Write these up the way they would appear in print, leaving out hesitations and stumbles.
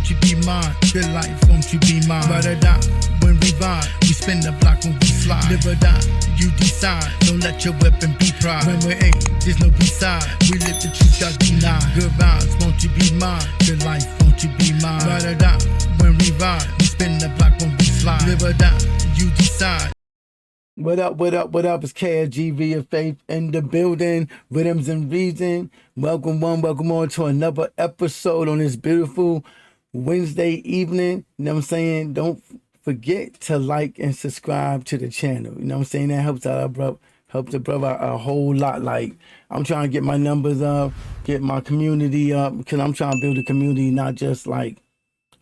won't you be mine? Good life, won't you be mine? Ride or die when we ride, we spin the block when we fly. Live or die, you decide. Don't let your weapon be pride. When we're eight, there's no beside. We live the truth, got denied. Good vibes, won't you be mine? Good life, won't you be mine? Ride or die when we ride, we spin the block when we fly. Live or die, you decide. What up, what up, what up? It's KFG ViaFaith in the building. Rhythms and Reason. Welcome on to another episode on this beautiful Wednesday evening. You know what I'm saying? Don't forget to like and subscribe to the channel. You know what I'm saying? That helps out our brother. Helps the brother a whole lot. Like, I'm trying to get my numbers up, get my community up, because I'm trying to build a community, not just like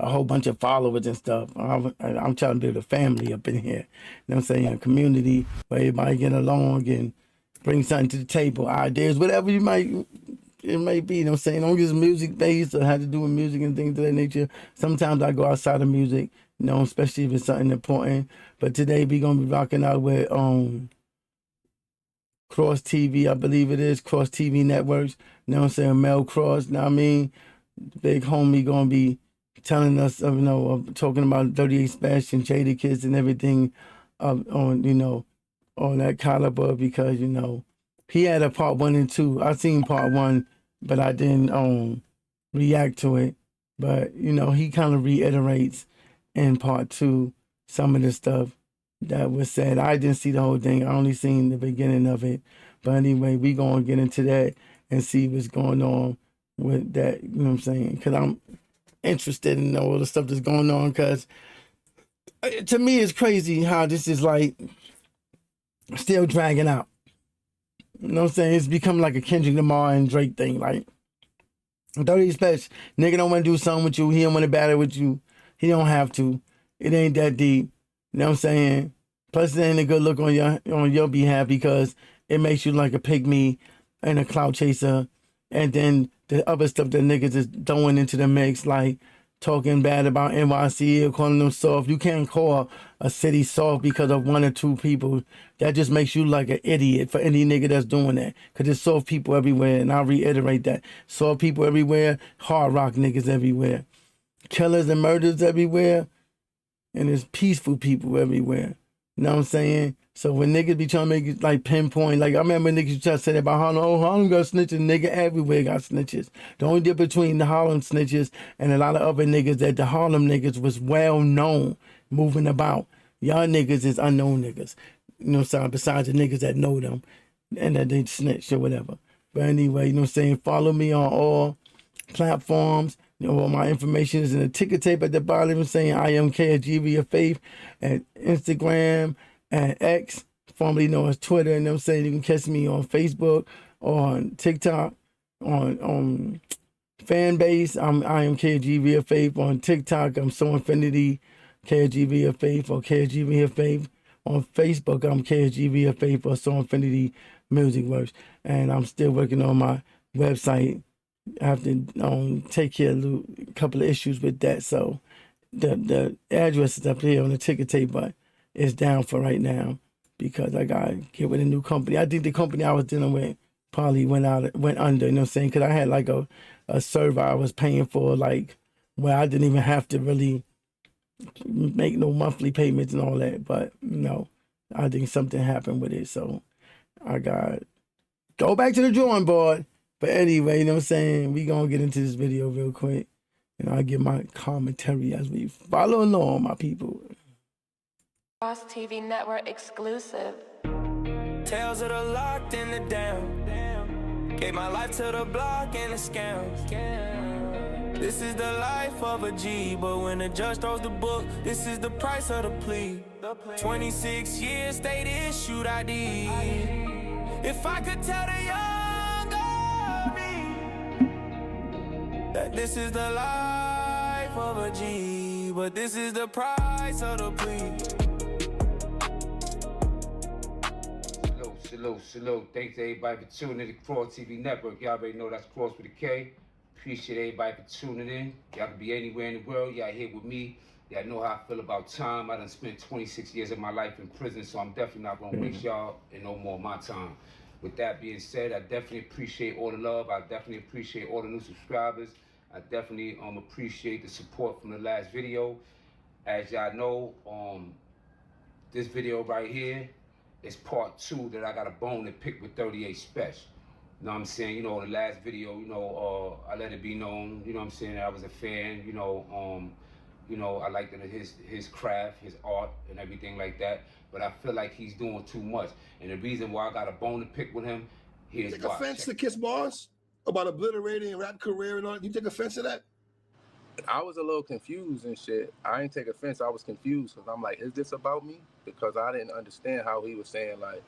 a whole bunch of followers and stuff. I'm trying to build a family up in here. You know what I'm saying? A community where everybody get along and bring something to the table, ideas, whatever it may be. You know what I'm saying? Don't just music based or have to do with music and things of that nature. Sometimes I go outside of music, you know, especially if it's something important. But today we gonna be rocking out with Kross TV, I believe it is, Kross TV Networks. You know what I'm saying? Mel Kross, know what I mean? Big homie gonna be telling us, you know, talking about 38 Spesh and Jadakiss and everything on, you know, on that caliber, because, you know, he had a part 1 and 2. I seen part 1, but I didn't react to it. But, you know, he kind of reiterates in part 2 some of the stuff that was said. I didn't see the whole thing. I only seen the beginning of it. But anyway, we gonna get into that and see what's going on with that, you know what I'm saying? Because I'm interested in all the stuff that's going on, because to me it's crazy how this is like still dragging out. You know what I'm saying? It's become like a Kendrick Lamar and Drake thing. Like, 38 Spesh, nigga don't want to do something with you. He don't want to battle with you. He don't have to. It ain't that deep. You know what I'm saying? Plus, it ain't a good look on your behalf, because it makes you like a pygmy and a clout chaser. And then the other stuff that niggas is throwing into the mix, like talking bad about NYC or calling them soft. You can't call a city soft because of 1 or 2 people. That just makes you like an idiot for any nigga that's doing that. Because there's soft people everywhere, and I'll reiterate that. Soft people everywhere, hard rock niggas everywhere. Killers and murders everywhere, and there's peaceful people everywhere. You know what I'm saying? So when niggas be trying to make it like pinpoint, like I remember niggas try to say that about Harlem. Oh, Harlem got snitches. Nigga everywhere got snitches. The only difference between the Harlem snitches and a lot of other niggas, that the Harlem niggas was well known moving about. Y'all niggas is unknown niggas. You know what I'm saying? Besides the niggas that know them and that they snitch or whatever. But anyway, you know what I'm saying? Follow me on all platforms. You know, all my information is in the ticker tape at the bottom. I'm saying I am KFG ViaFaith at Instagram and X, formerly known as Twitter. And I'm saying you can catch me on Facebook, on TikTok, on Fanbase. I am KFG ViaFaith on TikTok. I'm So Infinity KFG ViaFaith or KFG ViaFaith. On Facebook, I'm KFG ViaFaith or So Infinity Music Works. And I'm still working on my website. I have to take care of a couple of issues with that. So the address is up here on the ticker tape, but it's down for right now because I got to get with a new company. I think the company I was dealing with probably went under, you know what I'm saying? Because I had like a server I was paying for, like, where I didn't even have to really make no monthly payments and all that. But, you know, I think something happened with it. So I got go back to the drawing board. But anyway, you know what I'm saying? We going to get into this video real quick. And I'll give my commentary as we follow along, my people. Kross TV Network exclusive. Tales of the locked and the down. Gave my life to the block and the scams. This is the life of a G, but when the judge throws the book, this is the price of the plea. 26 years, state issued ID. If I could tell the younger me that this is the life of a G, but this is the price of the plea. Salute. Thanks to everybody for tuning in to Kross TV Network. Y'all already know that's Kross with a K. Appreciate everybody for tuning in. Y'all can be anywhere in the world. Y'all here with me. Y'all know how I feel about time. I done spent 26 years of my life in prison, so I'm definitely not going to waste y'all and no more of my time. With that being said, I definitely appreciate all the love. I definitely appreciate all the new subscribers. I definitely appreciate the support from the last video. As y'all know, this video right here is part 2 that I got a bone to pick with 38 Spesh. You know what I'm saying? You know, the last video, I let it be known, you know what I'm saying, I was a fan, I liked his craft, his art, and everything like that. But I feel like he's doing too much. And the reason why I got a bone to pick with him, here's why. Take offense to Kiss bars about obliterating rap career and all. You take offense to that? I was a little confused and shit. I ain't take offense. I was confused because I'm like, is this about me? Because I didn't understand how he was saying like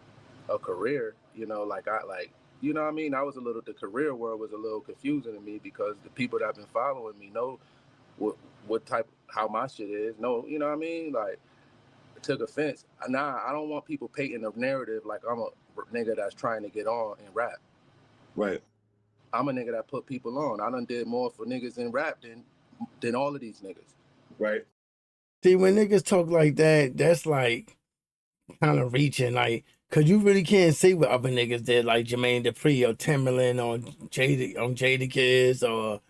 a career, you know what I mean? The career world was a little confusing to me because the people that have been following me know how my shit is. No, you know what I mean? Like, I took offense. Nah, I don't want people painting a narrative like I'm a nigga that's trying to get on and rap. Right. I'm a nigga that put people on. I done did more for niggas in rap than all of these niggas. Right. See, when niggas talk like that, that's like kind of reaching, like, cause you really can't say what other niggas did, like Jermaine Dupri or Timberland or Jadakiss or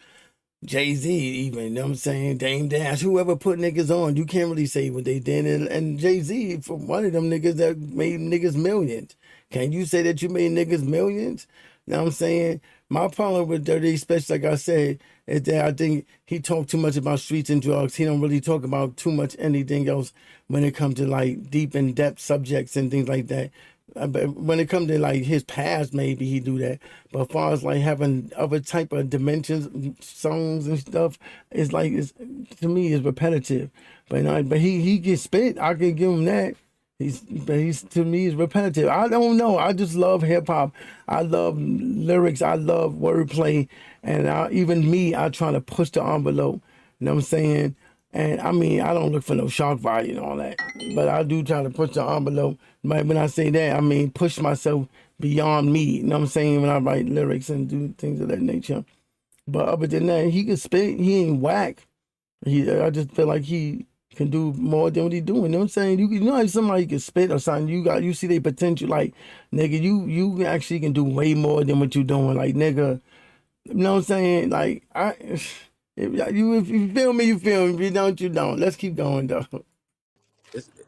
Jay-Z even, you know what I'm saying? Dame Dash, whoever put niggas on, you can't really say what they did. And Jay-Z, for one of them niggas that made niggas millions. Can you say that you made niggas millions? You know what I'm saying? My problem with Dirty, especially like I said, is that I think he talked too much about streets and drugs. He don't really talk about too much anything else when it comes to like deep in-depth subjects and things like that. But when it comes to like his past, maybe he do that. But as far as like having other type of dimensions, songs and stuff, it's like to me it's repetitive. But he gets spit. I can give him that. He's to me is repetitive. I don't know. I just love hip hop. I love lyrics. I love wordplay. And I try to push the envelope. You know what I'm saying? And I mean, I don't look for no shock value and all that, but I do try to push the envelope. But when I say that, I mean push myself beyond me. You know what I'm saying? When I write lyrics and do things of that nature. But other than that, he can spit. He ain't whack. I just feel like he can do more than what he doing. You know what I'm saying? You know, if somebody can spit or something, you see their potential. Like, nigga, you actually can do way more than what you doing. Like, nigga, you know what I'm saying? Like, if you feel me, you feel me. If you don't, you don't. Let's keep going, though.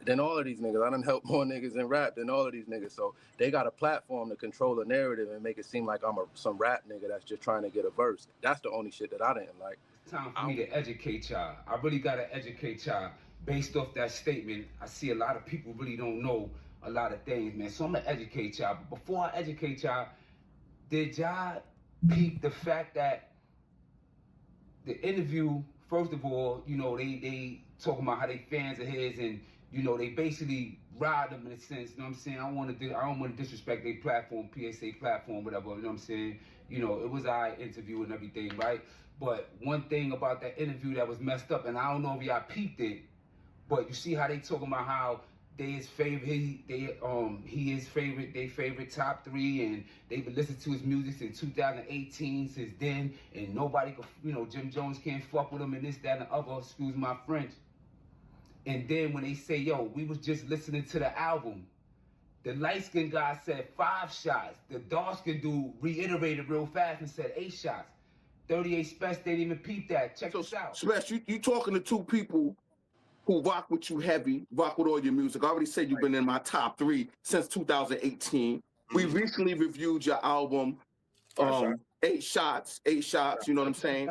Than all of these niggas. I done helped more niggas in rap than all of these niggas. So they got a platform to control the narrative and make it seem like I'm some rap nigga that's just trying to get a verse. That's the only shit that I didn't like. It's time for me to educate y'all. I really gotta educate y'all. Based off that statement, I see a lot of people really don't know a lot of things, man. So I'm gonna educate y'all. But before I educate y'all, did y'all peep the fact that the interview, first of all, you know, they talking about how they fans of his and, you know, they basically ride them in a sense, you know what I'm saying? I don't want to disrespect their platform, PSA platform, whatever, you know what I'm saying? You know, it was our interview and everything, right? But one thing about that interview that was messed up, and I don't know if y'all peeped it, but you see how they talking about how they his favorite, he is favorite, they favorite top 3, and they've been listening to his music since 2018, since then, and nobody could, you know, Jim Jones can't fuck with him and this, that, and the other, excuse my French. And then when they say, yo, we was just listening to the album, the light-skinned guy said 5 shots. The dark-skinned dude reiterated real fast and said 8 shots. 38 Spesh didn't even peep that. Check this out. Spesh, you talking to 2 people who rock with you heavy, rock with all your music. I already said you've been in my top 3 since 2018. We recently reviewed your album, 8 shots, you know what I'm saying?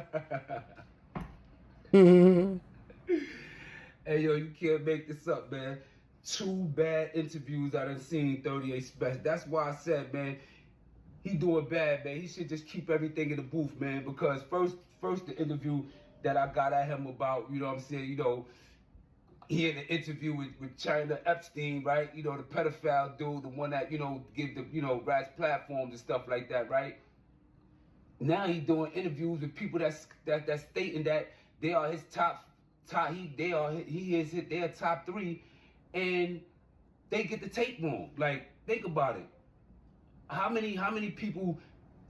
Hey, yo, you can't make this up, man. 2 bad interviews I done seen 38 Spesh. That's why I said, man, he doing bad, man. He should just keep everything in the booth, man, because first the interview that I got at him about, you know what I'm saying, you know, he had an interview with China Epstein, right? You know, the pedophile dude, the one that, you know, give the, you know, rats platforms and stuff like that, right? Now he's doing interviews with people that's stating that they are his they are top 3, and they get the tape wrong. Like, think about it. How many people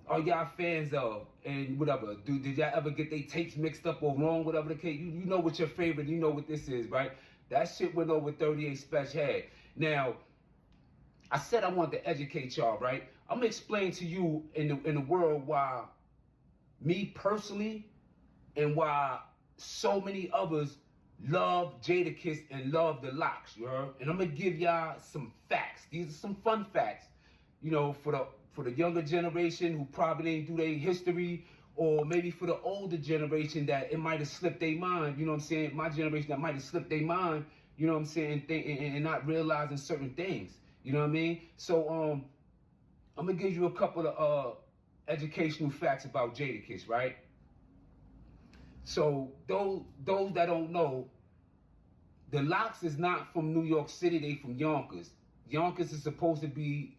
are y'all fans of and whatever? Did y'all ever get their tapes mixed up or wrong, whatever the case? You know what your favorite, you know what this is, right? That shit went over 38 Spesh head. Now, I said I wanted to educate y'all, right? I'm gonna explain to you in the world why me personally, and why so many others love Jadakiss and love the Lox, you heard? And I'm gonna give y'all some facts. These are some fun facts, you know, for the younger generation who probably didn't do their history, or maybe for the older generation that it might have slipped their mind, you know what I'm saying? My generation that might have slipped their mind, you know what I'm saying, and not realizing certain things, you know what I mean? So I'm gonna give you a couple of educational facts about Jadakiss, right? So those that don't know, the Lox is not from New York City, they from Yonkers. Yonkers is supposed to be,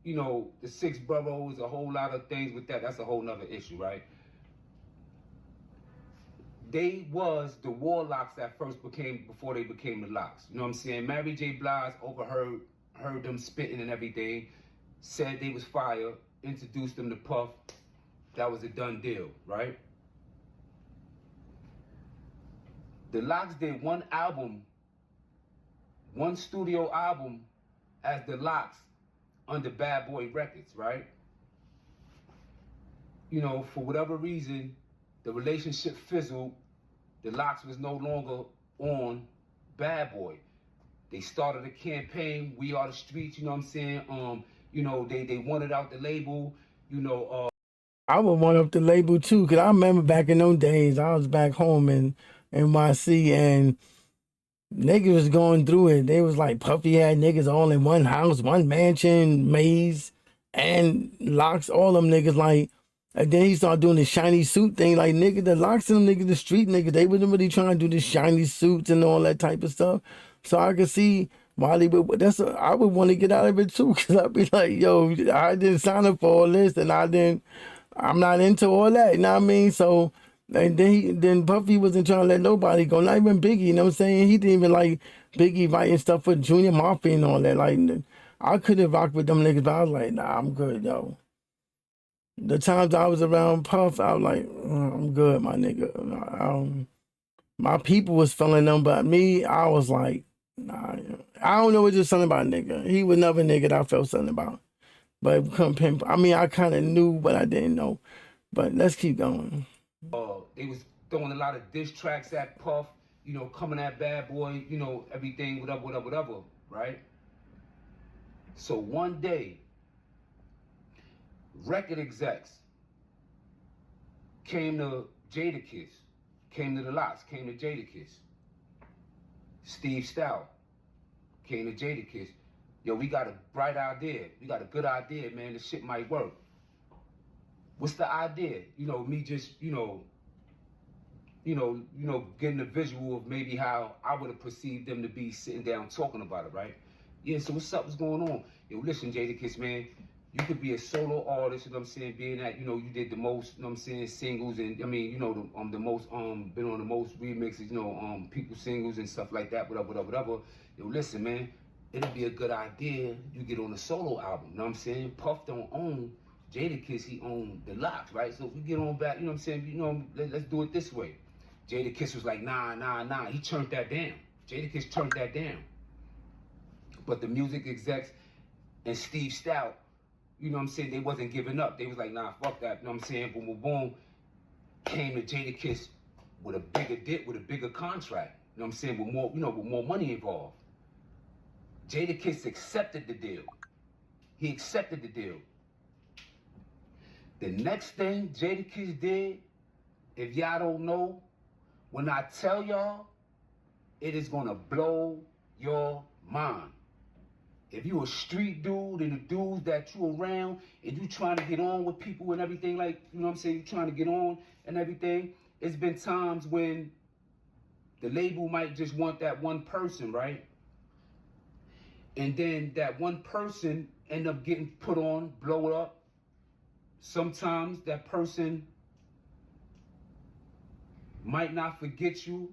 you know, the 6 boroughs, a whole lot of things with that. That's a whole nother issue, right? They was the Warlocks that first before they became the Lox. You know what I'm saying? Mary J. Blige heard them spitting and everything, said they was fire, introduced them to Puff. That was a done deal, right? The Lox did one studio album as the Lox under Bad Boy Records, right? You know, for whatever reason, the relationship fizzled. The Lox was no longer on Bad Boy. They started a campaign, We Are the Streets, you know what I'm saying? You know, they wanted out the label, you know. I would want up the label too, because I remember back in those days, I was back home in NYC, and niggas was going through it. They was like, Puffy had niggas all in one house, one mansion, Maze, and Lox, all them niggas like. And then he started doing the shiny suit thing. Like, nigga, the Lox and them niggas, the street niggas, they wasn't really trying to do the shiny suits and all that type of stuff. So I could see why they would, I would want to get out of it too. Cause I'd be like, yo, I didn't sign up for all this, and I'm not into all that. You know what I mean? So, and then Puffy wasn't trying to let nobody go, not even Biggie, you know what I'm saying? He didn't even like Biggie writing stuff for Junior Mafia and all that. Like, I couldn't rock with them niggas, but I was like, nah, I'm good, yo. The times I was around Puff, I was like, I'm good, my nigga. My people was feeling them, but me, I was like, nah. I don't know, it's just something about nigga. He was another nigga that I felt something about. But couldn't pinpoint. I mean, I kind of knew, but I didn't know. But let's keep going. They was throwing a lot of diss tracks at Puff, you know, coming at Bad Boy, you know, everything, whatever, right? So one day, record execs came to Jadakiss, came to the Lox, came to Jadakiss. Steve Stout came to Jadakiss. Yo, we got a bright idea. We got a good idea, man. This shit might work. What's the idea? You know, me just, getting a visual of maybe how I would have perceived them to be sitting down talking about it, right? Yeah, so what's going on? Yo, listen, Jadakiss, man, you could be a solo artist, you know what I'm saying, being that, you know, you did the most, you know what I'm saying, singles, and I mean, you know, the most, been on the most remixes, you know, people singles and stuff like that, whatever. Yo, listen, man, it'd be a good idea you get on a solo album, you know what I'm saying? Puff don't own Jadakiss, he owned the Lox, right? So if we get on back, you know what I'm saying, you know, let's do it this way. Jadakiss was like, nah, he turned that down. Jadakiss turned that down. But the music execs and Steve Stout, you know what I'm saying, they wasn't giving up. They was like, nah, fuck that, you know what I'm saying, boom, boom, boom. Came to Jadakiss with a bigger dip, with a bigger contract, you know what I'm saying, with more, you know, with more money involved. Jadakiss accepted the deal. He accepted the deal. The next thing Jadakiss did, if y'all don't know, when I tell y'all, it is gonna blow your mind. If you a street dude and the dudes that you around and you trying to get on with people and everything, like, you know what I'm saying, you trying to get on and everything, it's been times when the label might just want that one person, right? And then that one person end up getting put on, blow it up. Sometimes that person might not forget you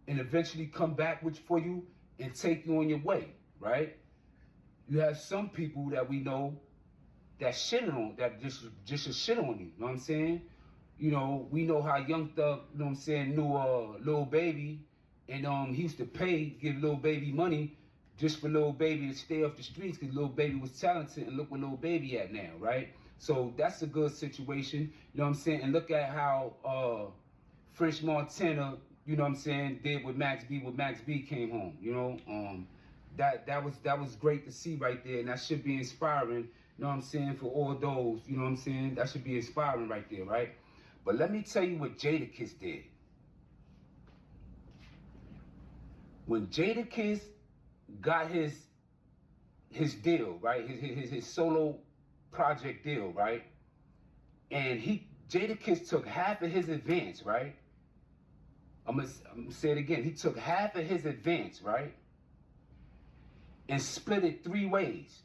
and eventually come back for you and take you on your way, right? You have some people that we know that shitting on, that just a shit on you know what I'm saying? You know, we know how Young Thug, you know what I'm saying, knew Lil Baby, and he used to give Lil Baby money just for Lil Baby to stay off the streets because Lil Baby was talented, and look where Lil Baby at now, right? So that's a good situation, you know what I'm saying? And look at how French Montana, you know what I'm saying, did with Max B when Max B came home, you know. That was great to see right there, and that should be inspiring, you know what I'm saying, for all those, you know what I'm saying, that should be inspiring right there, right? But let me tell you what Jadakiss did. When Jadakiss got his deal, right, his solo project deal, right, and Jadakiss took half of his advance, right? I'm gonna say it again. He took half of his advance, right, and split it 3 ways.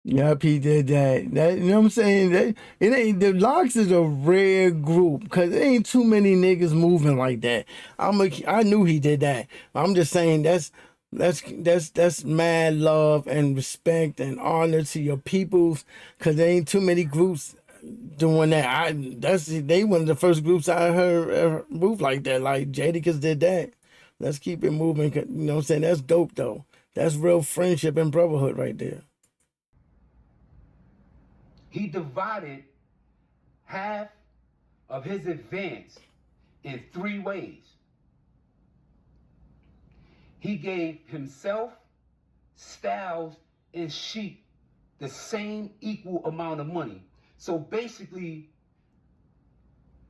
Yep, he did that. You know what I'm saying? It ain't, the Lox is a rare group because there ain't too many niggas moving like that. I knew he did that. I'm just saying that's mad love and respect and honor to your peoples, because there ain't too many groups doing that. They one of the first groups I heard ever move like that. Like Jadakiss did that. Let's keep it moving. You know what I'm saying? That's dope though. That's real friendship and brotherhood right there. He divided half of his advance in 3 ways. He gave himself, Styles, and Sheek the same equal amount of money. So basically,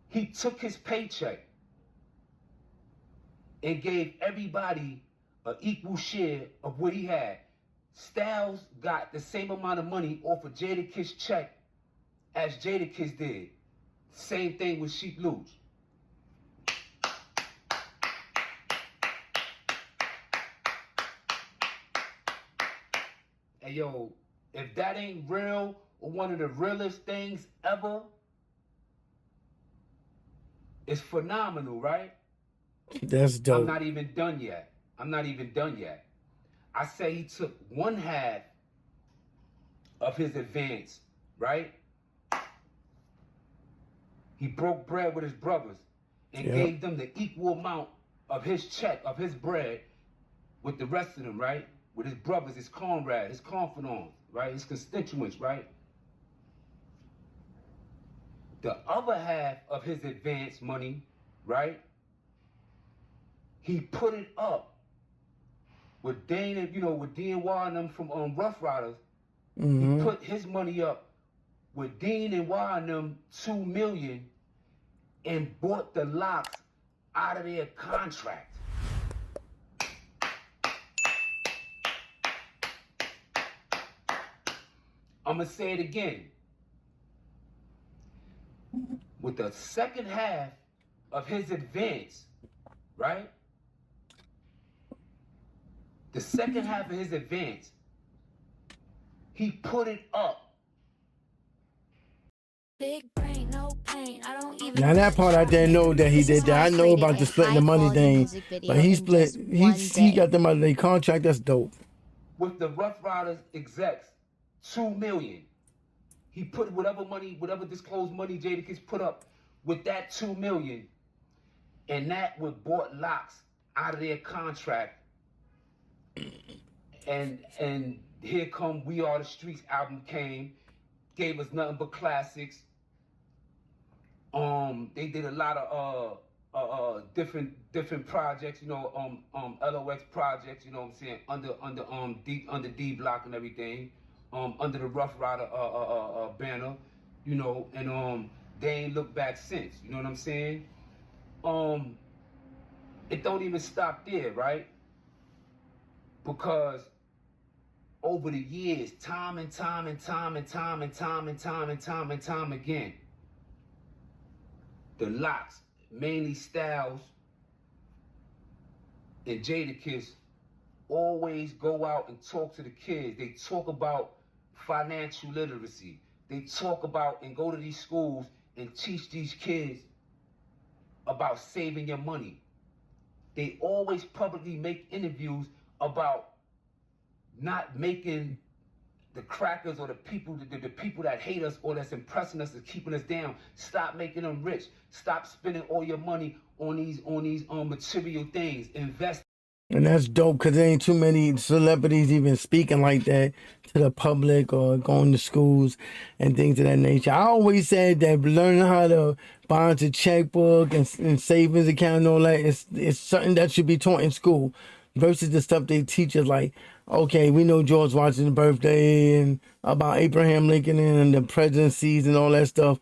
he took his paycheck and gave everybody an equal share of what he had. Styles got the same amount of money off of Jadakiss' check as Jadakiss did. Same thing with Sheek Louch. Hey yo, if that ain't real or one of the realest things ever, it's phenomenal, right? That's dope. I'm not even done yet. I say he took 1/2 of his advance, right? He broke bread with his brothers and gave them the equal amount of his check, of his bread, with the rest of them, right? With his brothers, his comrades, his confidants, right? His constituents, right? The other half of his advance money, right? He put it up with Dana, you know, with Dean Wah and them from Rough Riders. He put his money up with Dean and Wah and them $2 million and bought the Lox out of their contract. I'm gonna say it again. With the second half of his advance, right? The second half of his advance, he put it up. Big brain, no pain. I don't even Now that part I didn't know that he did that. I know about the splitting the money thing, but he got them out of their contract. That's dope. With the Rough Riders execs, $2 million. He put whatever disclosed money Jadakiss put up with that $2 million, and that would bought Lox out of their contract. And here come We Are the Streets album came, gave us nothing but classics. They did a lot of different projects, you know, LOX projects, you know what I'm saying, under D Block and everything, under the Rough Rider banner, you know, and they ain't looked back since, you know what I'm saying? It don't even stop there, right? Because over the years, time and time again, the Lox, mainly Styles and Jadakiss, always go out and talk to the kids. They talk about financial literacy. They talk about and go to these schools and teach these kids about saving your money. They always publicly make interviews about not making the crackers or the people that hate us or that's impressing us, that's keeping us down. Stop making them rich. Stop spending all your money on these material things. Invest And that's dope because there ain't too many celebrities even speaking like that to the public or going to schools and things of that nature. I always said that learning how to balance a checkbook and savings account and all that is something that should be taught in school versus the stuff they teach us like, okay, we know George Washington's birthday and about Abraham Lincoln and the presidencies and all that stuff.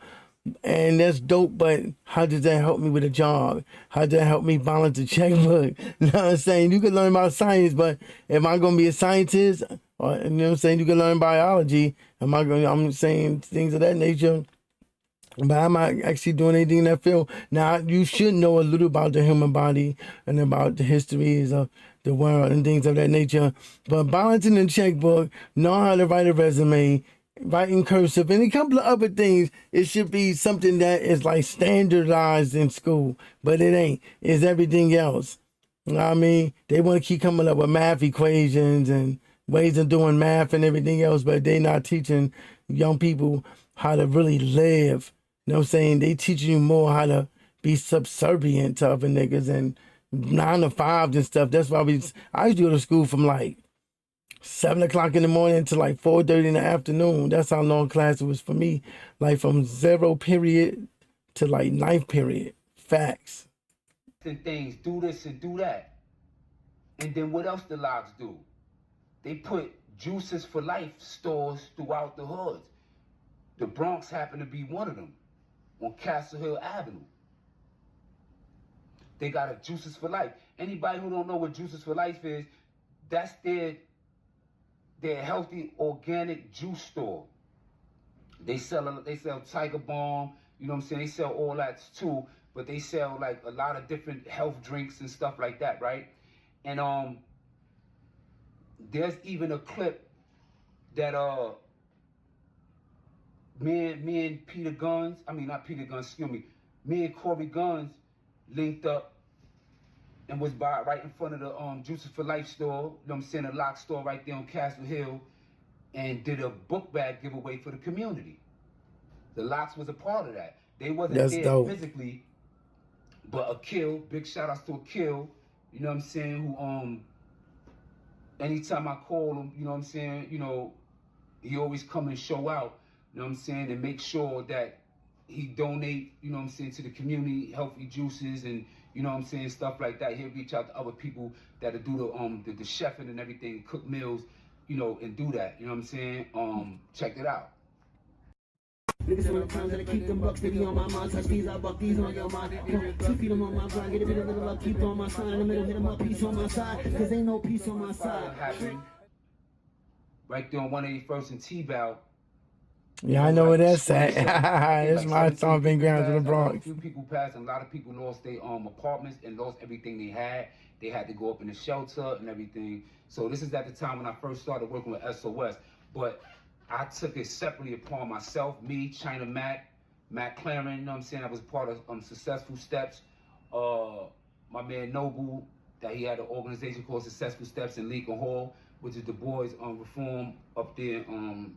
And that's dope, but how does that help me with a job? How does that help me balance a checkbook? You know what I'm saying? You can learn about science, but am I going to be a scientist? Or, you know what I'm saying? You can learn biology. I'm saying things of that nature, but I'm not actually doing anything in that field. Now, you should know a little about the human body and about the histories of the world and things of that nature. But balancing a checkbook, know how to write a resume, writing cursive, and a couple of other things, it should be something that is like standardized in school, but it ain't. It's everything else. You know what I mean? They want to keep coming up with math equations and ways of doing math and everything else, but they not teaching young people how to really live. You know what I'm saying? They teaching you more how to be subservient to other niggas and 9 to 5s and stuff. That's why I used to go to school from like 7 o'clock in the morning to like 4:30 in the afternoon. That's how long class it was for me. Like from 0 period to like 9th period. Facts. And things, do this and do that. And then what else the Lox do? They put Juices for Life stores throughout the hoods. The Bronx happened to be one of them on Castle Hill Avenue. They got a Juices for Life. Anybody who don't know what Juices for Life is, that's their healthy organic juice store. They sell Tiger Balm, you know what I'm saying? They sell all that too, but they sell like a lot of different health drinks and stuff like that, right? And there's even a clip that me and Peter Guns, I mean not Peter Guns, excuse me, me and Corey Guns linked up and was right in front of the Juices for Life store, you know what I'm saying, a Lox store right there on Castle Hill, and did a book bag giveaway for the community. The Lox was a part of that. They wasn't That's there dope. physically, but Akil, big shout outs to Akil, you know what I'm saying, who anytime I call him, you know what I'm saying, you know, he always come and show out, you know what I'm saying, and make sure that he donate, you know what I'm saying, to the community, healthy juices and, you know what I'm saying, stuff like that. He'll reach out to other people that'll do the chefing and everything, cook meals, you know, and do that, you know what I'm saying? Check it out. Niggas on the times that I keep them bucks, they be on my mind. Touch these, I buck these on your mind. 2 feet them on my grind, get a bit of little up, keep on my side. In the middle, hit them up, peace on my side. Cause ain't no peace on my side. Right there on 181st and T-Bow. Yeah, I know where that's at. That's my stomping grounds in the Bronx. A few people passed, and a lot of people lost their apartments and lost everything they had. They had to go up in the shelter and everything. So this is at the time when I first started working with SOS. But I took it separately upon myself, me, China Mac Claren, you know what I'm saying? I was part of Successful Steps. My man Noble, that he had an organization called Successful Steps in Lincoln Hall, which is the boys on reform up there in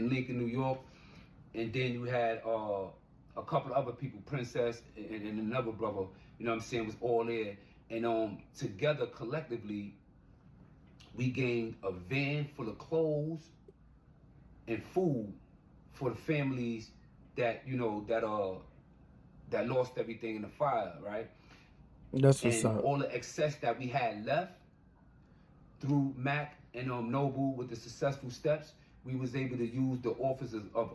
Lincoln, New York. And then you had a couple of other people, Princess and another brother, you know what I'm saying, was all there. And together, collectively, we gained a van full of clothes and food for the families that, you know, that lost everything in the fire, right? That's what's and up. all the excess that we had left through Mac and Noble with the Successful Steps, we was able to use the offices of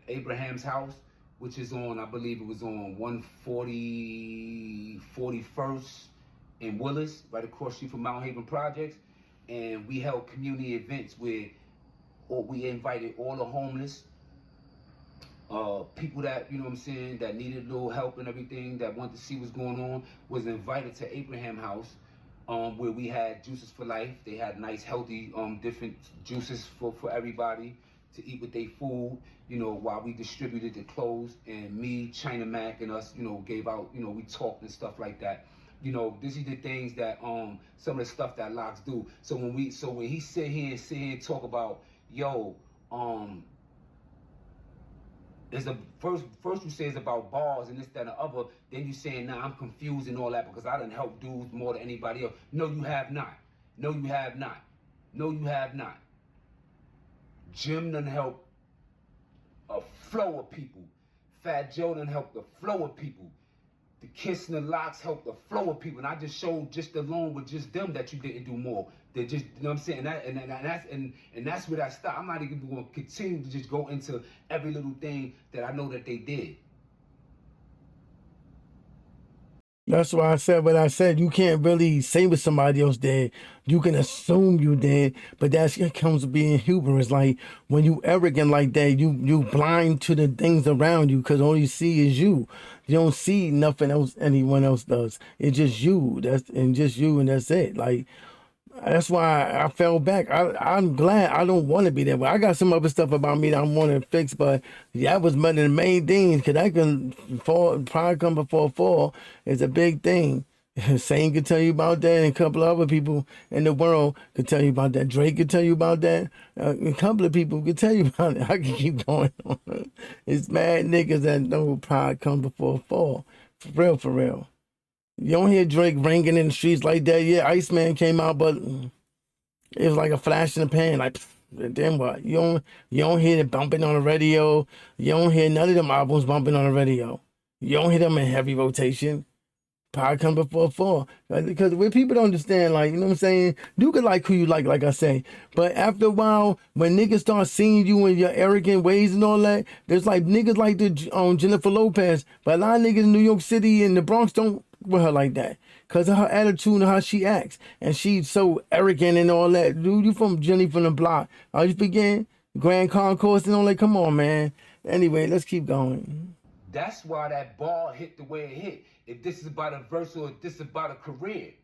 Abraham's house, which is on, I believe it was on 41st in Willis, right across street from Mount Haven Projects. And we held community events where we invited all the homeless, people that, you know what I'm saying, that needed a little help and everything, that wanted to see what's going on, was invited to Abraham House, where we had Juices for Life. They had nice, healthy, different juices for everybody to eat with their food, you know, while we distributed the clothes. And me, China Mac, and us, you know, gave out, you know, we talked and stuff like that. You know, these are the things that some of the stuff that Lox do. So when he sit here and talk about, yo, Is a first you say it's about bars and this, that, and the other, then you saying, nah, I'm confused and all that because I done help dudes more than anybody else. No, you have not. No, you have not. No, you have not. Jim done help a flow of people. Fat Joe done help the flow of people. The Kiss and the Lox help the flow of people. And I just showed just alone with just them that you didn't do more. They just, you know what I'm saying? And that's where I stop. I'm not even going to continue to just go into every little thing that I know that they did. That's why I said what I said. You can't really say what somebody else did. You can assume you did, but that comes with being humorous. Like when you arrogant like that, you blind to the things around you because all you see is you. You don't see nothing else anyone else does. It's just you. Just you, and that's it. Like that's why I fell back. I'm glad I don't want to be there. But I got some other stuff about me that I want to fix. But that was one of the main things because I can fall. Pride come before fall is a big thing. Sane could tell you about that, and a couple of other people in the world could tell you about that. Drake could tell you about that. A couple of people could tell you about it. I can keep going on. It's mad niggas that know pride comes before fall. For real, for real. You don't hear Drake ringing in the streets like that. Yeah, Iceman came out, but it was like a flash in the pan. Like, then what? You don't hear it bumping on the radio. You don't hear none of them albums bumping on the radio. You don't hear them in heavy rotation. Power comes before fall. Because when people don't understand, like, you know what I'm saying? You can like who you like I say. But after a while, when niggas start seeing you in your arrogant ways and all that, there's like niggas like the Jennifer Lopez. But a lot of niggas in New York City and the Bronx don't with her like that. Because of her attitude and how she acts. And she's so arrogant and all that. Dude, you from Jenny from the block. Are you forgetting? Grand Concourse and all that? Come on, man. Anyway, let's keep going. That's why that ball hit the way it hit. If this is about a verse or if this is about a career.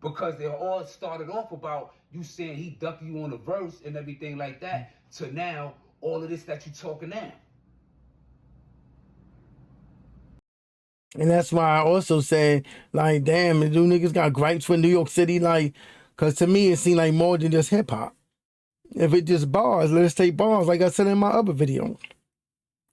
Because they all started off about you saying he ducked you on a verse and everything like that, to now all of this that you talking now. And that's why I also said, like, damn, do niggas got gripes with New York City? Like, because to me, it seemed like more than just hip hop. If it just bars, let's take bars, like I said in my other video.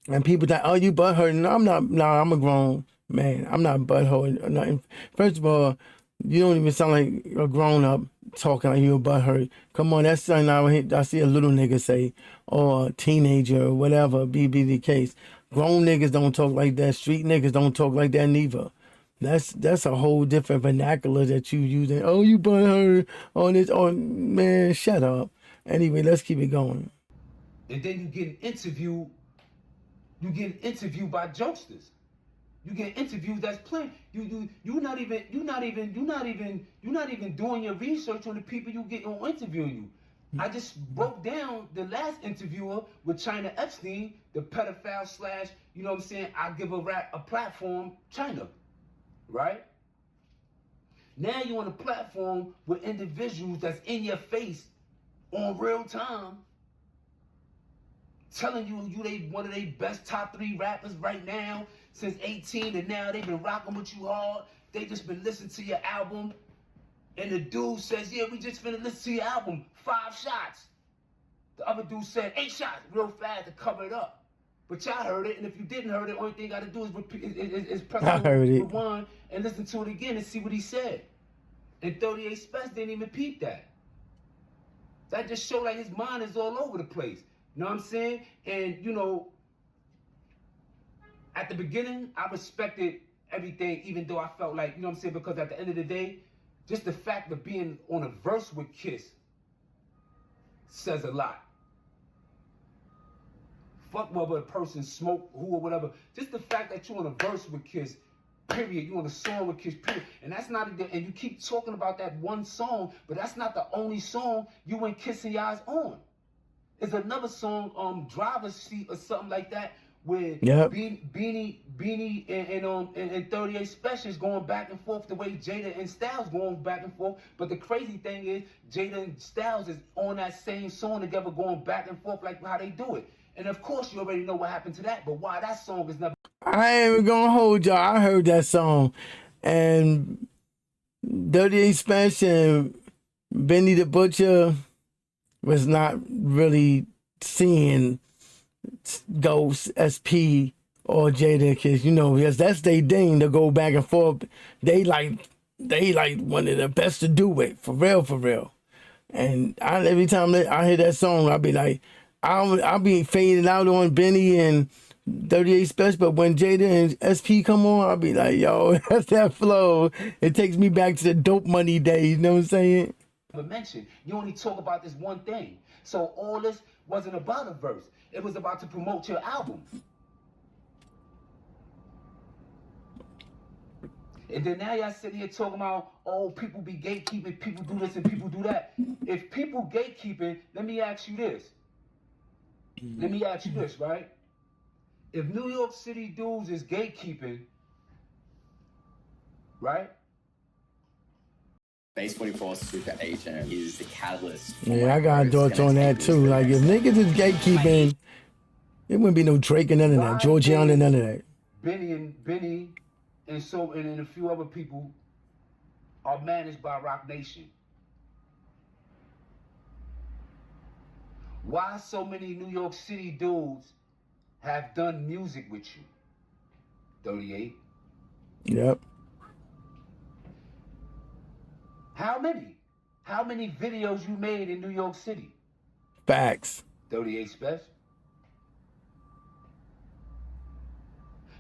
And people that, oh, you butthurt. No, I'm not. Nah, I'm a grown man. I'm not butthurt or nothing. First of all, you don't even sound like a grown up talking like you a butthurt. Come on, that's something I see a little nigga say, or a teenager or whatever, be the case. Grown niggas don't talk like that. Street niggas don't talk like that neither. That's a whole different vernacular that you using. Oh, you butthurt on this. Oh, man, shut up. Anyway, let's keep it going. And then you get interviewed by jokesters. You get interviews that's playing. You're not even doing your research on the people you get on interviewing you. I just broke down the last interviewer with China Epstein, the pedophile slash, you know what I'm saying, I give a rap a platform, China, right? Now you're on a platform with individuals that's in your face on real time, telling you they one of their best top 3 rappers right now since 18, and now they've been rocking with you hard. They just been listening to your album, and the dude says, yeah, we just finna listen to your album, 5 shots. The other dude said 8 shots, real fast to cover it up. But y'all heard it, and if you didn't heard it, only thing you gotta do is repeat, is press rewind and listen to it again and see what he said. And 38 Spesh didn't even peep that. That just showed like his mind is all over the place. You know what I'm saying? And, you know, at the beginning, I respected everything, even though I felt like, you know what I'm saying, because at the end of the day, just the fact of being on a verse with Kiss says a lot. Fuck whether a person smoke, who or whatever. Just the fact that you're on a verse with Kiss, period. You're on a song with Kiss, period. And that's not, and you keep talking about that one song, but that's not the only song you and Kiss and y'all's on. There's another song, Driver's Seat or something like that, where Beanie and 38 Spesh is going back and forth the way Jada and Styles going back and forth. But the crazy thing is, Jada and Styles is on that same song together going back and forth like how they do it. And of course, you already know what happened to that, but why that song is never... I ain't even gonna hold y'all. I heard that song. And 38 Spesh and Benny the Butcher was not really seeing Ghost, SP, or Jadakiss, you know, because that's their thing to go back and forth. They like one of the best to do it, for real, for real. And every time I hear that song, I'll be like, I'll be fading out on Benny and 38 Spesh, but when Jada and SP come on, I'll be like, yo, that's that flow. It takes me back to the Dope Money days, you know what I'm saying? But mention, you only talk about this one thing. So all this wasn't about a verse. It was about to promote your album. And then now y'all sitting here talking about, oh, people be gatekeeping, people do this and people do that. If people gatekeeping, let me ask you this. Let me ask you this, right? If New York City dudes is gatekeeping, right? Base 44 Super Agent is the catalyst. Yeah, I got thoughts on that too. Like, if niggas is gatekeeping, there wouldn't be no Drake and none of that, Georgiana and none of that. Benny and a few other people are managed by Rock Nation. Why so many New York City dudes have done music with you? 38. Yep. How many? How many videos you made in New York City? Facts. 38 Spesh.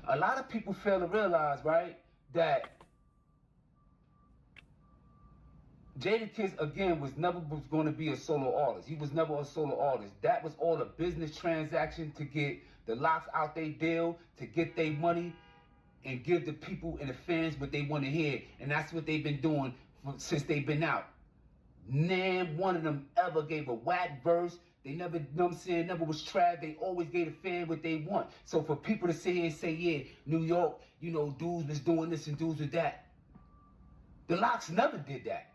A lot of people fail to realize, right, that Jadakiss, again, was going to be a solo artist. He was never a solo artist. That was all a business transaction to get the Lox out their deal, to get their money, and give the people and the fans what they want to hear. And that's what they've been doing since they've been out. None one of them ever gave a whack verse. They never, you know what I'm saying, never was trash. They always gave the fan what they want. So for people to sit here and say, yeah, New York, you know, dudes was doing this and dudes with that. The Lox never did that.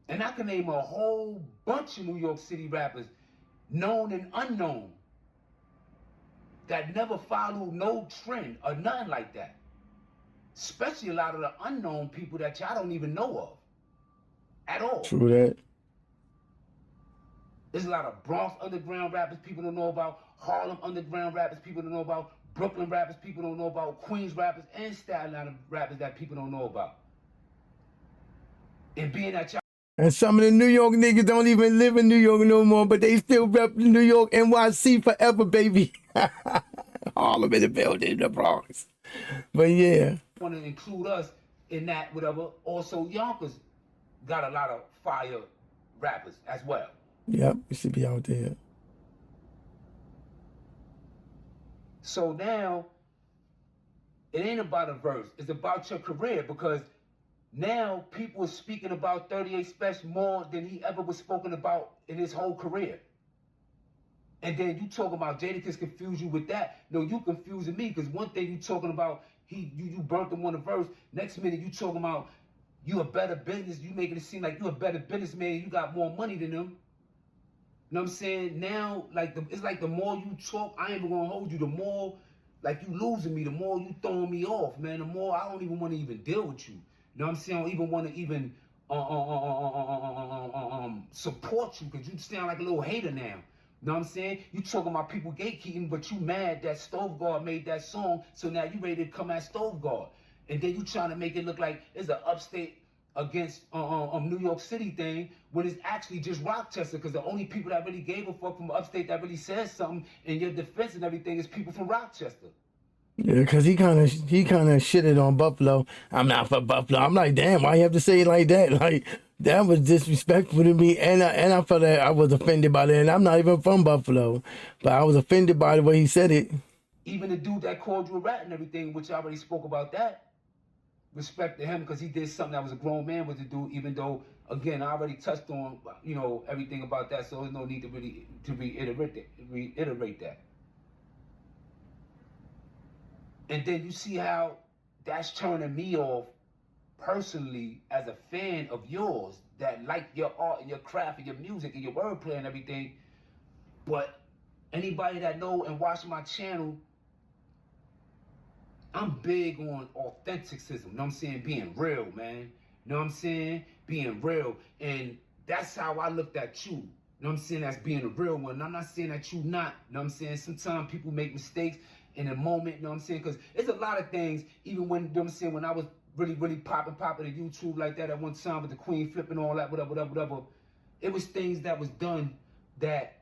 And I can name a whole bunch of New York City rappers, known and unknown, that never followed no trend or nothing like that. Especially a lot of the unknown people that y'all don't even know of at all. True that. There's a lot of Bronx underground rappers people don't know about, Harlem underground rappers people don't know about, Brooklyn rappers people don't know about, Queens rappers and Staten Island rappers that people don't know about. And being that y'all. And some of the New York niggas don't even live in New York no more, but they still rep New York, NYC forever, baby. Harlem in the building, the Bronx. But yeah. Want to include us in that, whatever. Also, Yonkers got a lot of fire rappers as well. Yep, we should be out there. So now, it ain't about a verse. It's about your career, because now people are speaking about 38 Spesh more than he ever was spoken about in his whole career. And then you talking about Jadakiss confuse you with that. No, you confusing me, because one thing you talking about, you burnt him on a verse. Next minute you talking about you a better business. You making it seem like you a better businessman. You got more money than him. You know what I'm saying? Now, like it's like the more you talk, I ain't even gonna hold you. The more like you losing me, the more you throwing me off, man. The more I don't even want to even deal with you. You know what I'm saying? I don't even want to even support you, because you sound like a little hater now. You know what I'm saying? You talking about people gatekeeping, but you mad that Stove Guard made that song, so now you ready to come at Stove Guard. And then you trying to make it look like it's an upstate against New York City thing, when it's actually just Rochester, because the only people that really gave a fuck from upstate that really says something in your defense and everything is people from Rochester. Yeah, because he kind of shitted on Buffalo. I'm not for Buffalo. I'm like, damn, why you have to say it like that? Like, that was disrespectful to me, and I felt that I was offended by that, and I'm not even from Buffalo, but I was offended by the way he said it. Even the dude that called you a rat and everything, which I already spoke about that, respect to him, because he did something that was a grown man was to do, even though, again, I already touched on, you know, everything about that, so there's no need to really reiterate that. And then you see how that's turning me off personally as a fan of yours that like your art and your craft and your music and your wordplay and everything. But anybody that know and watch my channel, I'm big on authenticism, you know what I'm saying? Being real, man. You know what I'm saying? Being real. And that's how I looked at you. You know what I'm saying? That's being a real one. And I'm not saying that you not. You know what I'm saying? Sometimes people make mistakes in a moment. You know what I'm saying? Because it's a lot of things, even when, you know what I'm saying, when I was really popping to YouTube like that at one time with the Queen flipping all that, whatever. It was things that was done that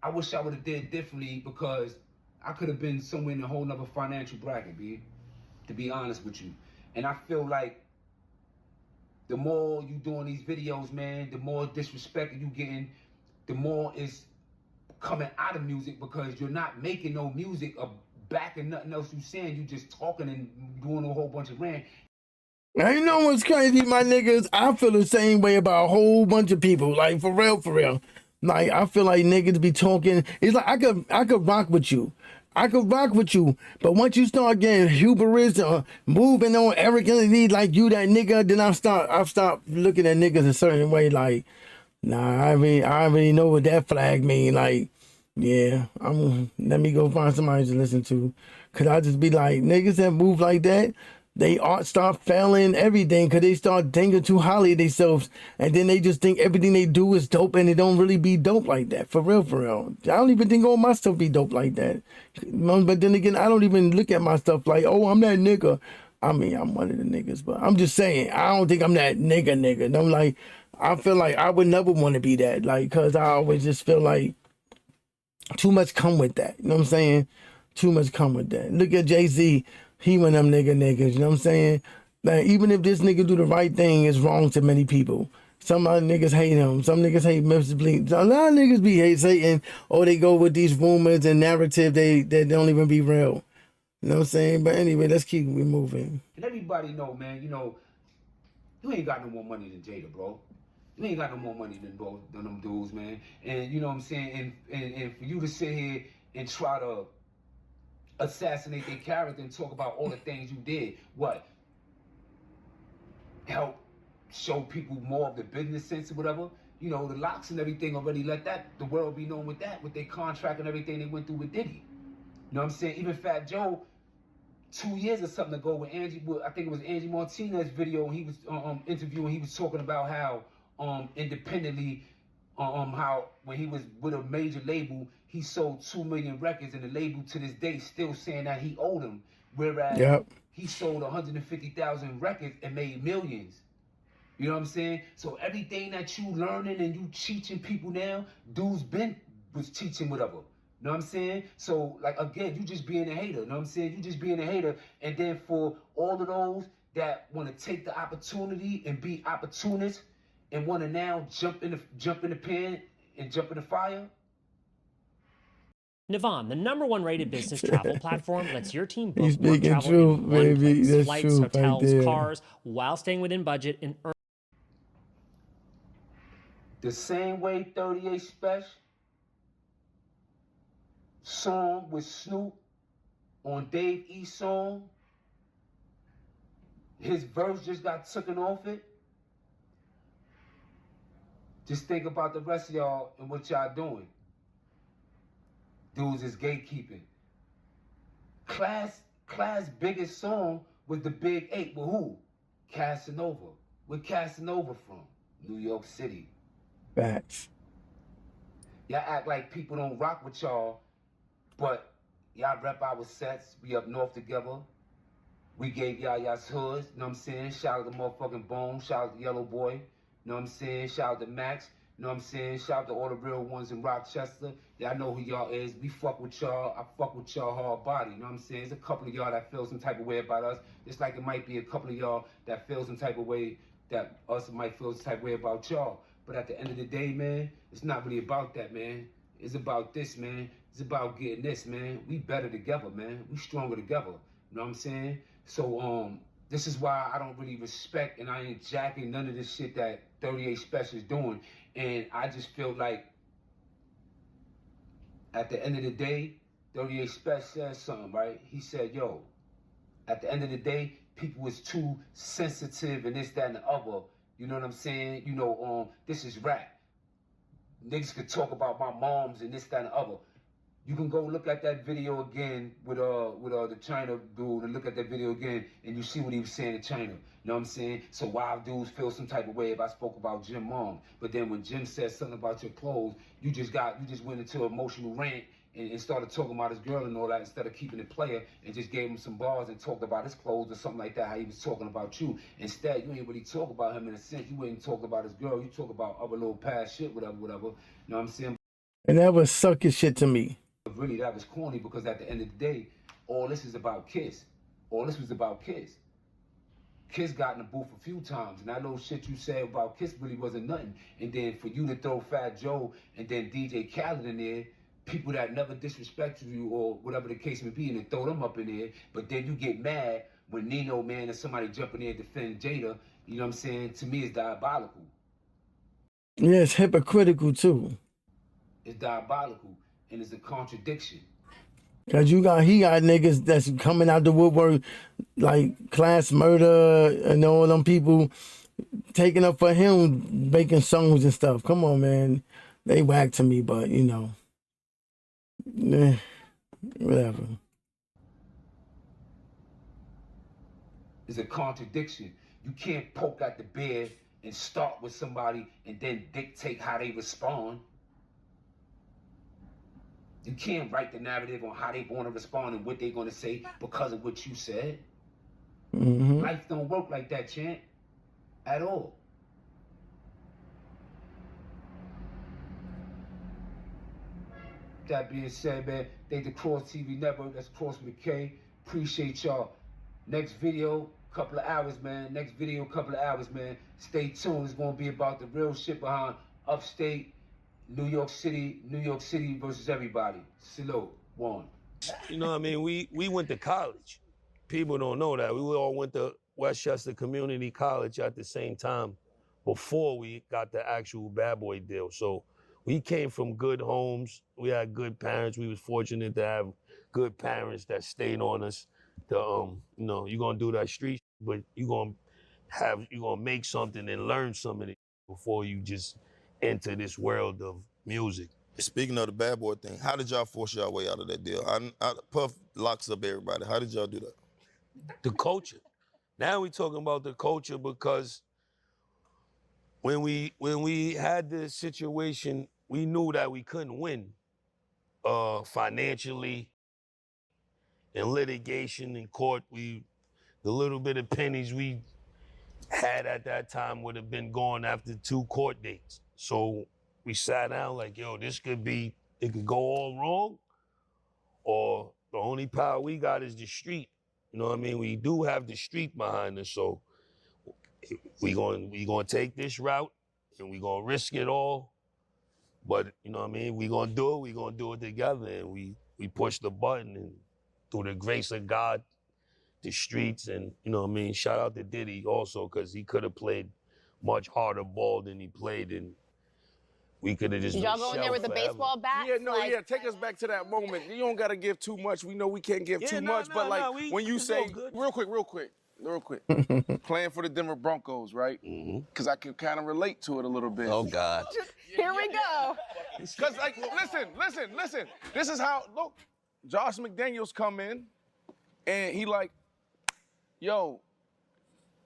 I wish I would have did differently, because I could have been somewhere in a whole nother financial bracket, B, to be honest with you. And I feel like the more you doing these videos, man, the more disrespect you getting, the more it's coming out of music, because you're not making no music or backing nothing else you saying. You just talking and doing a whole bunch of rant. Now, you know what's crazy, my niggas? I feel the same way about a whole bunch of people. Like, for real. Like, I feel like niggas be talking. It's like I could rock with you. But once you start getting hubris or moving on arrogantly like you that nigga, then I stop looking at niggas a certain way. Like, nah, I already know what that flag mean. Like, yeah, let me go find somebody to listen to. Cause I just be like, niggas that move like that, they start failing everything, because they start thinking too highly of themselves, and then they just think everything they do is dope, and it don't really be dope like that. For real. I don't even think all my stuff be dope like that. But then again, I don't even look at my stuff like, oh, I'm that nigga. I mean, I'm one of the niggas, but I'm just saying, I don't think I'm that nigga. And I'm like, I feel like I would never want to be that, like, because I always just feel like too much come with that. You know what I'm saying? Too much come with that. Look at Jay-Z. He one of them niggas, you know what I'm saying? Like, even if this nigga do the right thing, it's wrong to many people. Some other niggas hate him. Some niggas hate Memphis Bleak. A lot of niggas be hating, or they go with these rumors and narrative they don't even be real. You know what I'm saying? But anyway, let's keep moving. And everybody know, man, you know, you ain't got no more money than Jada, bro. You ain't got no more money than them dudes, man. And you know what I'm saying? And for you to sit here and try to assassinate their character and talk about all the things you did, what? Help show people more of the business sense or whatever. You know, the Lox and everything already let the world be known with that, with their contract and everything they went through with Diddy. You know what I'm saying? Even Fat Joe, 2 years or something ago with I think it was Angie Martinez's video, and he was interviewing, he was talking about how independently, how when he was with a major label, he sold 2 million records, and the label to this day still saying that he owed him, whereas he sold 150,000 records and made millions. You know what I'm saying? So everything that you learning and you teaching people now, dudes was teaching whatever. You know what I'm saying? So, like, again, you just being a hater. You know what I'm saying? You just being a hater. And then for all of those that want to take the opportunity and be opportunists and want to now jump in the pan and jump in the fire. Navan, the #1 rated business travel platform, lets your team book He's work speaking travel truth, in one baby. place. That's Flights, truth hotels, right there. cars, while staying within budget and earn. The same way 38 Spesh song with Snoop on Dave East song, his verse just got taken off it. Just think about the rest of y'all and what y'all doing. Dudes is gatekeeping. Class biggest song was the Big 8 with who? Casanova. Where Casanova from? New York City. Facts. Y'all act like people don't rock with y'all, but y'all rep our sets. We up north together. We gave y'all's hoods, you know what I'm saying? Shout out to motherfucking Bone, shout out to Yellow Boy, you know what I'm saying? Shout out to Max, you know what I'm saying? Shout out to all the real ones in Rochester. Y'all know who y'all is. We fuck with y'all. I fuck with y'all hard body, you know what I'm saying? There's a couple of y'all that feel some type of way about us. Just like it might be a couple of y'all that feel some type of way that us might feel some type of way about y'all. But at the end of the day, man, it's not really about that, man. It's about this, man. It's about getting this, man. We better together, man. We stronger together. You know what I'm saying? So, this is why I don't really respect and I ain't jacking none of this shit that 38 Spesh is doing. And I just feel like at the end of the day, 38 Spesh said something, right? He said, yo, at the end of the day, people is too sensitive and this, that, and the other. You know what I'm saying? You know, this is rap. Niggas could talk about my moms and this, that, and the other. You can go look at that video again with the China dude and look at that video again and you see what he was saying in China. You know what I'm saying? So wild dudes feel some type of way if I spoke about Jim Mom. But then when Jim said something about your clothes, you just went into an emotional rant and started talking about his girl and all that instead of keeping it player and just gave him some bars and talked about his clothes or something like that, how he was talking about you. Instead, you ain't really talk about him in a sense. You ain't talk about his girl. You talk about other little past shit, whatever. You know what I'm saying? And that was sucking shit to me. Really, that was corny because at the end of the day, all this is about Kiss. All this was about Kiss. Kiss got in the booth a few times, and that little shit you said about Kiss really wasn't nothing. And then for you to throw Fat Joe and then DJ Khaled in there, people that never disrespected you or whatever the case may be, and then throw them up in there, but then you get mad when Nino, man, and somebody jump in there and defend Jada, you know what I'm saying? To me, it's diabolical. Yeah, it's hypocritical too. It's diabolical. And it's a contradiction. Cause he got niggas that's coming out the woodwork like Class Murder and all them people taking up for him, making songs and stuff. Come on, man. They whack to me, but you know, whatever. It's a contradiction. You can't poke at the bear and start with somebody and then dictate how they respond. You can't write the narrative on how they want to respond and what they're going to say because of what you said. Mm-hmm. Life don't work like that, champ. At all. That being said, man, they the Kross TV Network. That's Kross with a K. Appreciate y'all. Next video, couple of hours, man. Next video, couple of hours, man. Stay tuned. It's going to be about the real shit behind Upstate New York City versus everybody. Salute. One. You know what I mean? We went to college. People don't know that. We all went to Westchester Community College at the same time before we got the actual Bad Boy deal. So we came from good homes. We had good parents. We was fortunate to have good parents that stayed on us. You know, you're gonna do that street, but you're gonna make something and learn something before you just enter this world of music. Speaking of the Bad Boy thing, how did y'all force y'all way out of that deal? Puff locks up everybody. How did y'all do that? The culture. Now we talking about the culture because when we had this situation, we knew that we couldn't win financially, in litigation, in court. The little bit of pennies we had at that time would have been gone after 2 court dates. So we sat down like, yo, it could go all wrong, or the only power we got is the street. You know what I mean? We do have the street behind us, so we gonna take this route and we gonna risk it all. But you know what I mean? We gonna do it together, and we push the button, and through the grace of God, the streets, and you know what I mean? Shout out to Diddy also, because he could have played much harder ball than he played, and we could have just Did y'all go in there with the baseball bat? Yeah, take us back to that moment. You don't gotta give too much. We know we can't give too much, but like when you say, real quick, playing for the Denver Broncos, right? Because I can kind of relate to it a little bit. Oh God. Here we go. Because like, listen. This is how, look, Josh McDaniels come in and he like, yo,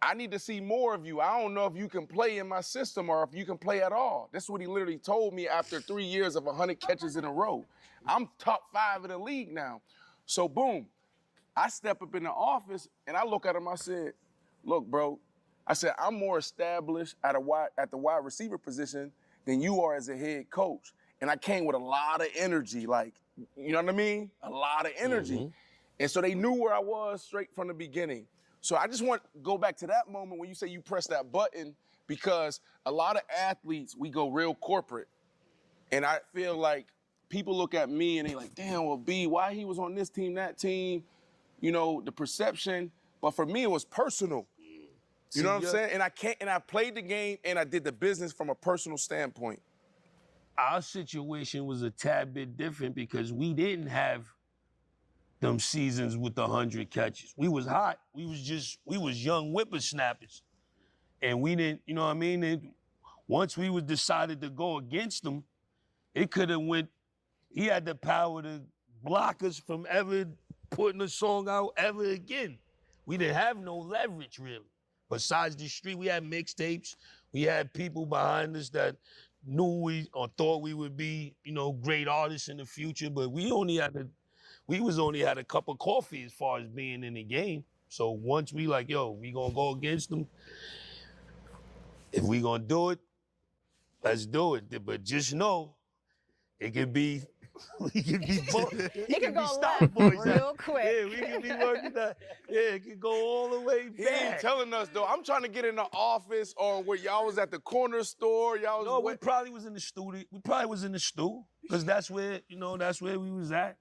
I need to see more of you. I don't know if you can play in my system or if you can play at all. This is what he literally told me after 3 years of 100 catches in a row. I'm top 5 in the league now. So boom, I step up in the office and I look at him, I said, look, bro, I said, I'm more established at the wide receiver position than you are as a head coach. And I came with a lot of energy, like, you know what I mean? A lot of energy. And so they knew where I was straight from the beginning. So I just want to go back to that moment when you say you press that button, because a lot of athletes, we go real corporate. And I feel like people look at me and they like, damn, well, B, why he was on this team, that team, you know, the perception. But for me, it was personal. You know what I'm saying? And I played the game and I did the business from a personal standpoint. Our situation was a tad bit different because we didn't have them seasons with the 100 catches. We was hot. We was young whippersnappers. And we didn't, you know what I mean? And once we was decided to go against them, it could have went he had the power to block us from ever putting a song out ever again. We didn't have no leverage really. Besides the street, we had mixtapes. We had people behind us that knew we or thought we would be, you know, great artists in the future, but we only had a cup of coffee as far as being in the game. So once we like, yo, we gonna go against them. If we gonna do it, let's do it. But just know, it could be, we could be, it could go left real quick. Yeah, we could be working that. Yeah, it could go all the way back. He ain't telling us though. I'm trying to get in the office or where y'all was at the corner store. Y'all was. No, we probably was in the studio. We probably was in the stew because that's where, you know, that's where we was at.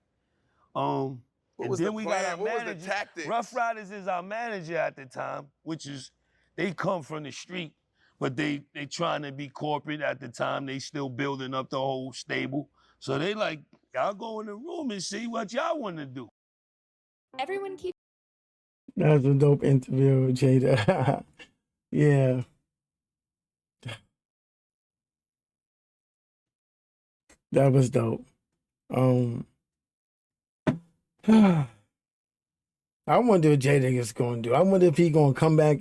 What And was then the we plan? got our What was the manager. tactics? Rough Riders is our manager at the time, which is, they come from the street, but they trying to be corporate at the time. They still building up the whole stable. So they like, y'all go in the room and see what y'all want to do. Everyone keep. That was a dope interview, Jada. Yeah. That was dope. I wonder what Jada is going to do. I wonder if he going to come back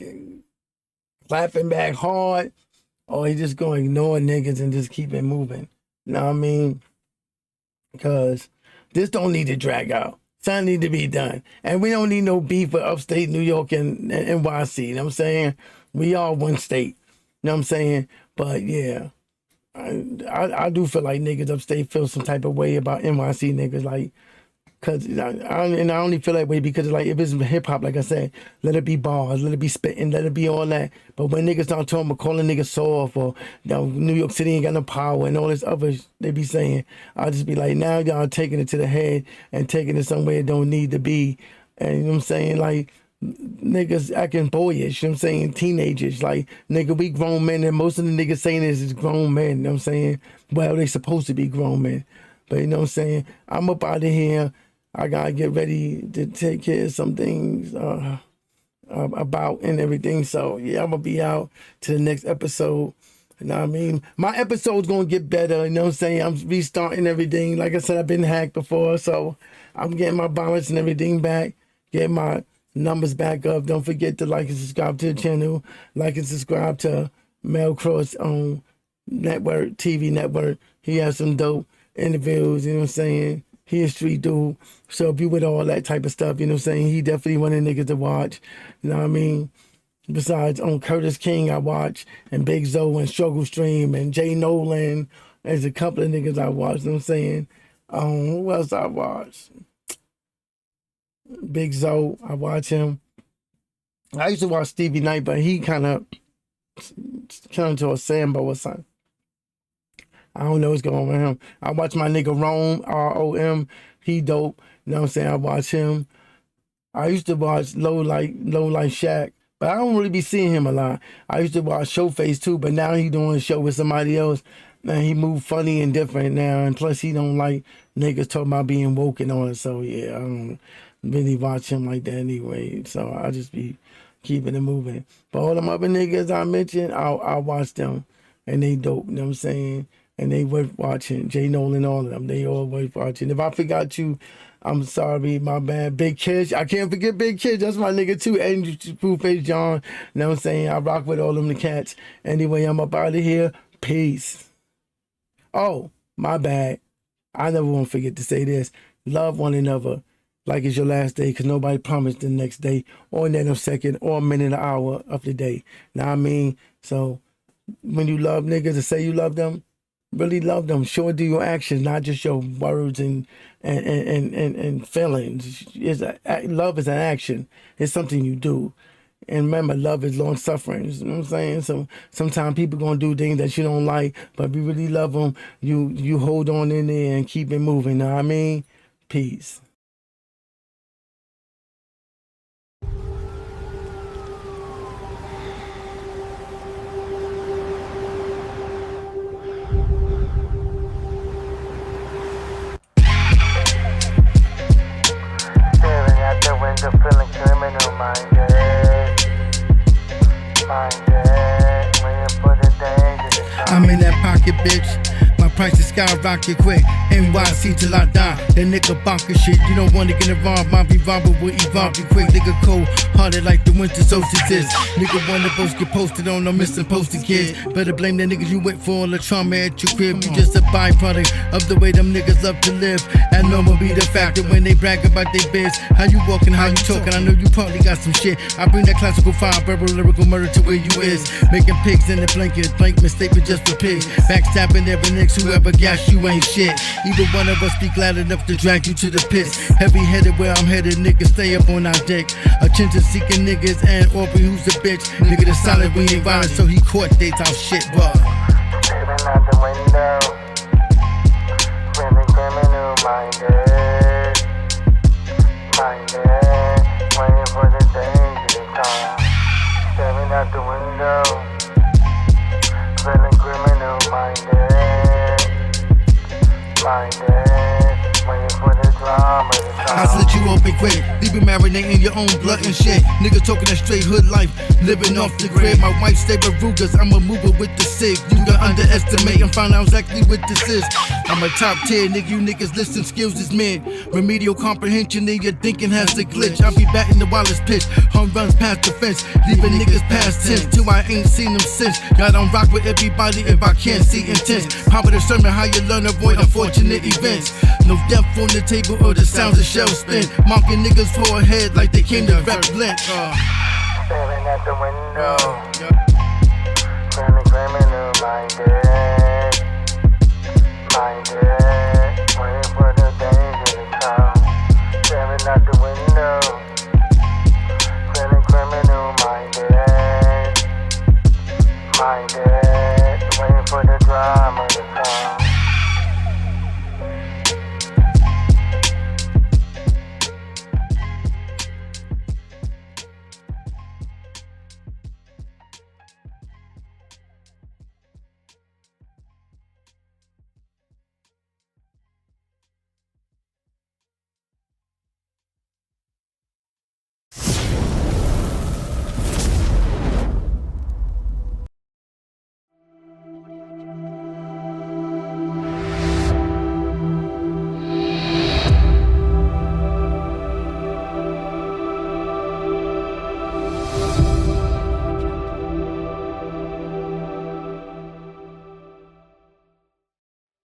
clapping back hard, or he just going to ignore niggas and just keep it moving. You know what I mean? Because this don't need to drag out. Something need to be done. And we don't need no beef with upstate New York and NYC. You know what I'm saying? We all one state. You know what I'm saying? But yeah, I do feel like niggas upstate feel some type of way about NYC niggas. Like, cause I only feel that way because like if it's hip hop, like I said, let it be bars, let it be spitting, let it be all that. But when niggas start talking about calling niggas soft or New York City ain't got no power and all this other they be saying, I'll just be like, now y'all taking it to the head and taking it somewhere it don't need to be. And you know what I'm saying? Like niggas acting boyish, you know what I'm saying? Teenagers, like nigga, we grown men, and most of the niggas saying this is grown men, you know what I'm saying? Well, they supposed to be grown men. But you know what I'm saying? I'm up out of here. I gotta get ready to take care of some things about and everything. So yeah, I'm gonna be out to the next episode. You know what I mean? My episode's gonna get better, you know what I'm saying? I'm restarting everything. Like I said, I've been hacked before, so I'm getting my balance and everything back, getting my numbers back up. Don't forget to like and subscribe to the channel, like and subscribe to Mel Kross Network, TV Network. He has some dope interviews, you know what I'm saying? He a street dude. So if you with all that type of stuff, you know what I'm saying? He definitely one of the niggas to watch. You know what I mean? Besides on Curtis King I watch, and Big Zoe and Struggle Stream and Jay Nolan. There's a couple of niggas I watch, you know what I'm saying? Who else I watch? Big Zoe, I watch him. I used to watch Stevie Knight, but he kind of turned into a Sambo or something. I don't know what's going on with him. I watch my nigga Rome, R-O-M. He dope. You know what I'm saying? I watch him. I used to watch Low Life Shaq, but I don't really be seeing him a lot. I used to watch Showface too, but now he doing a show with somebody else. Man, he move funny and different now, and plus he don't like niggas talking about being woke and all that. So yeah, I don't really watch him like that anyway. So I just be keeping it moving. But all them other niggas I mentioned, I watch them, and they dope. You know what I'm saying? And they worth watching. Jay Nolan, all of them. They all worth watching. If I forgot you, I'm sorry, my bad. Big Kids. I can't forget Big Kids. That's my nigga too. Andrew Blueface John. You know what I'm saying? I rock with all them the cats. Anyway, I'm up out of here. Peace. Oh, my bad. I never want to forget to say this. Love one another like it's your last day, because nobody promised the next day or nanosecond or minute or hour of the day. Know what I mean? So when you love niggas and say you love them, really love them. Show it through your actions, not just your words and feelings. Love is an action. It's something you do. And remember, love is long suffering. You know what I'm saying? So sometimes people gonna do things that you don't like, but if you really love them, you hold on in there and keep it moving. Know what I mean? Peace. Feeling criminal minded. I'm in that pocket, bitch. My price is skyrocket quick. NYC till I die. That nigga bonker shit. You don't wanna get involved. Might be robber will evolve. You quick, nigga cold hearted like the winter solstice. Nigga wanna post get posted on no missing posted kids. Better blame the niggas you went for all the trauma at your crib. You just a byproduct of the way them niggas love to live. And no one be the factor when they brag about their biz. How you walking, how you talking, I know you probably got some shit. I bring that classical fire, verbal lyrical murder to where you is. Making pigs in the blanket, blank mistake but just for pigs. Backstabbing every niggas, whoever gas you ain't shit. Either one of us speak loud enough to drag you to the pits. Heavy headed where I'm headed, niggas stay up on our dick. Attention seeking niggas and Aubrey who's a bitch. Nigga the solid, we ain't violent, so he caught they talk shit, but Living out the window, feeling criminal minded, waiting for the danger to come. Staring out the window, feeling criminal minded, waiting for the drama to come. I slit you open quick, leave you marinating your own blood and shit. Nigga talking that straight hood life, living off the grid. My wife stay with Rugas, I'm a mover with the SIG. You can underestimate and find out exactly what this is. I'm a top tier nigga, you niggas listen skills is mid. Remedial comprehension in your thinking has a glitch. I be batting the wireless pitch, home runs past the fence, leaving niggas past tense till I ain't seen them since. Y'all don't rock with everybody if I can't see intense. Power to determine how you learn to avoid unfortunate events. No depth on the table or the sounds of shell spin. Marking niggas forehead like they came to represent. Staring at the window, feeling criminal minded, waiting for the danger to come. Staring at the window.